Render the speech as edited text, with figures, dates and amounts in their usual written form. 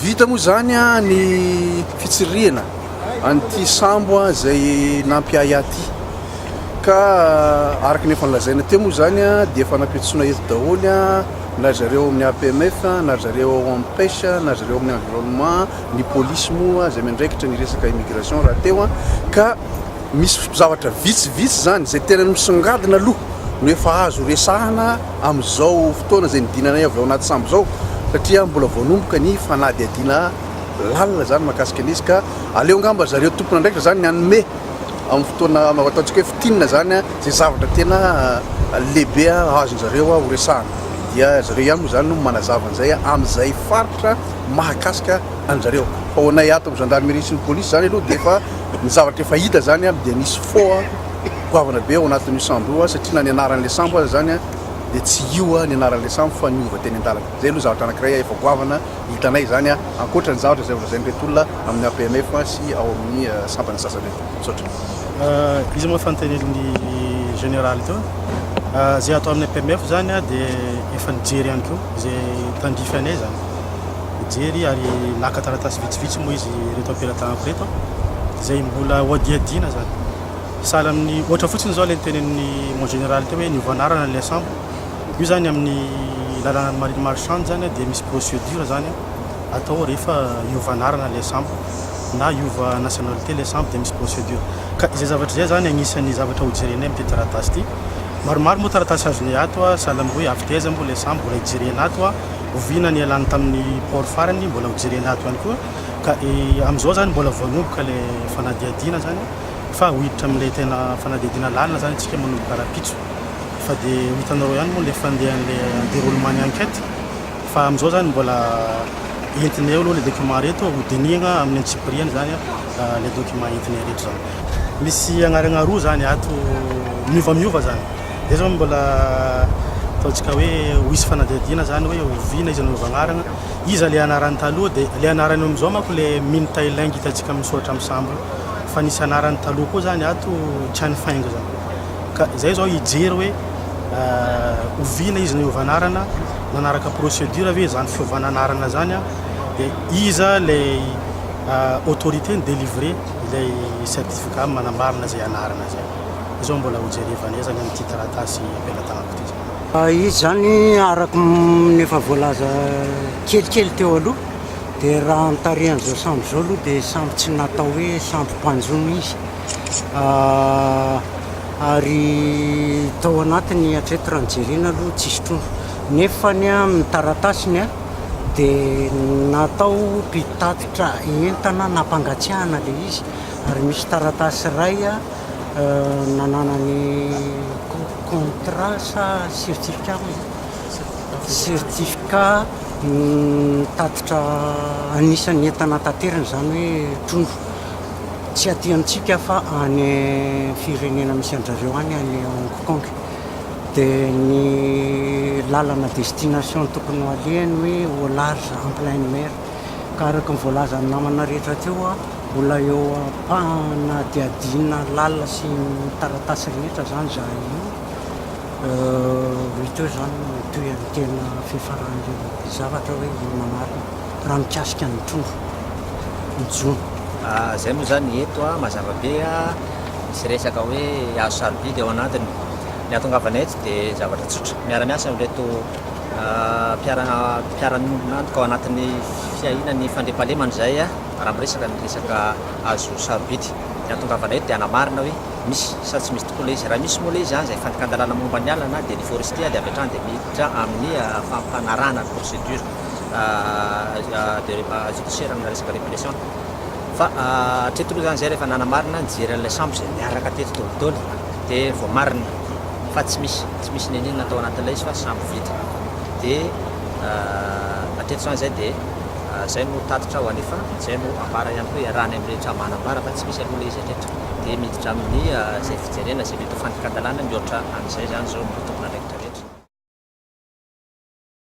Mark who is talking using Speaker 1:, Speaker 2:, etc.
Speaker 1: vita moa zany a ny fitsirihana an'ity sambo a zay nampiay aty ka araka ny efa nolazaina teo moa zany a dia efa nampitsona eto daholo a na zareo amin'ny APMF na zareo empêche na zareo amin'ny environnement ny police moa zay mandraikitra ny resaka immigration raha teo a ka misy zavatra vitsivitsy zany zay tena misongadina aloha no efa azo resahana amin'izao fotoana zay nidinanay avy ao anaty sambo zao satria mbola voanomboka ny fanady adina lalina zany makasika an'izy ka aleo ngamba zareo tompona ndraikitra zany ny anome amin'ny fotoana ataontsika hoe fitinina zany a zay zavatra tena lehibe azon'zareo ho resahana dia zareo ihany moa zany no manazava an'izay amin'izay faritra mahakasika an'zareo fa ho anay ato amin'ny gendarmerie sy ny police zany aloha dia efa ny zavatra efa hita zany a dia nisy fo goavana be ao anatin'io sambo io satria na ny anaran'le sambo azy zany a dia tsy io a ny anaran'le sambo fa niova teny an-dalana zay aloha zavatra anankiray efa goavana hitanay zany a ankoatra ny zavatra zay volazainy reto olona amin'ny APMF sy ao amin'ny sampany sasany sotra
Speaker 2: izy moa fantenen'ny général teo zay atao amin'ny APMF zany a dia efa nijery ihany koa zay tandrify anay zany nijery ary naka taratasy vitsivitsy moa izy reto ampelantanako reto zay mbola hoadiadina zany sahala amin'ny ohatra fotsiny zao le nitenen'ny mon général teo hoe niovanarana le sambo io zany amin'ny lalana marine marchande zany dia misy procédure zany atao rehefa iovanarana le sambo na iova nationalité le sambo dia misy procédure ka izay zavatra zay zany agnisan'ny zavatra hojerenay amin'ity taratasy ity maromaro moa taratasy azonay ato a sahala amin'ny hoe avy taiza moa le sambo mbola hijerena ato a ovina ny alany tamin'ny port farany mbola hojerena ato ihany koa ka amin'izao zany mbola voanomboka le fanadiadina zany fa hoiditra amin'ilay tena fanadiadina lalina zany antsika manomboka rapitso fa dia ho hitanareo ihany moa le fandehan'le déroulement ny enquête fa amin'izao zany mbola entinay aloha le document reto hodinihana amin'ny antsipriany zany le document entinay reto zany misy agnarana roa zany ato miovamiova zany dia zao mbola ataontsika hoe hoisy fanadiadina zany hoe ovina izy anova agnarana izy le anarany taloha dia le anarany amin'izao manko le mine tailingy hitantsika misoratra amin'ny sambo fa nisy anarany taloha koa zany ato tiany faingo zany ka zay zao hijery hoe ovina izy ny ovanarana nanaraka procédure hoe zany fiovananarana zany a dia iza le autorité ny délivrer ilay certificat manambarina zay anarana zay izao mbola hojerevana zany amin'ity taratasy ampelantanako ty
Speaker 3: izy zany araka nefa voalaza kelikely teo aloha dia raha antarehan'izao sambo zao aloha dia sambo tsy natao hoe sambo mpanjono izy ary tao anatiny hatreto raha nijerena aloha tsisy trondro nefa ny amin'ny taratasiny a dia natao mpitatitra entana nampangatsiahana le izy ary misy taratasy ray a nananany contrat sa certificat certificat tatitra anisan'ny entana tanterany zany hoe trondro tsy aty amintsika fa any firenena misy an'zareo any any Hong Kong dia ny lalana destination tokony ho alehany hoe au large en pleine mer ka araka ny voalaza ny namana rehetra teo a mbola eo ampahana diadina lalina sy taratasy rehetra zany za io hiteo zany toy ny tena fifaran'ireo zavatra hoe manarina raha mikasika ny trondro mijono
Speaker 4: zay moa zany eto a mazava be a misy resaka hoe azo sarobidy ao anatiny ny atongavanay tsy dia zavatra tsotra miara-miasa amin'reto mpiaran'olonantoka ao anatin'ny fiahinany fandriampahalemana zay a raha miresaka ny resaka azo sarobidy ny atongavanay eto dia anamarina hoe misy sa tsy misy tokoa le izy raha misy moa le izy zany zay fandikan-dalàna momba ny alana dia ny forestier dia avy hatrany dia miditra amin'ny fampanarahana ny procédure judiciaire amina resaka répulation fa hatreto aloha zany zay rehefa nanamarina nijery an'ilay sambo zay miaraka teto tolotolo dia vao marina fa tsy misy nenina natao anatin'ilay izy fa sambo vita dia hatreto zany zay dia zay no tatitra ho anefa zay no ambara ihany koa iarahany amin'rehetra manambara fa tsy misy aloha le izy hatreto dia miditra amin'ny zay fijerena zay mety ho fandikan-dalàna mihoatra amin'izay zany zao tompona ndraikitra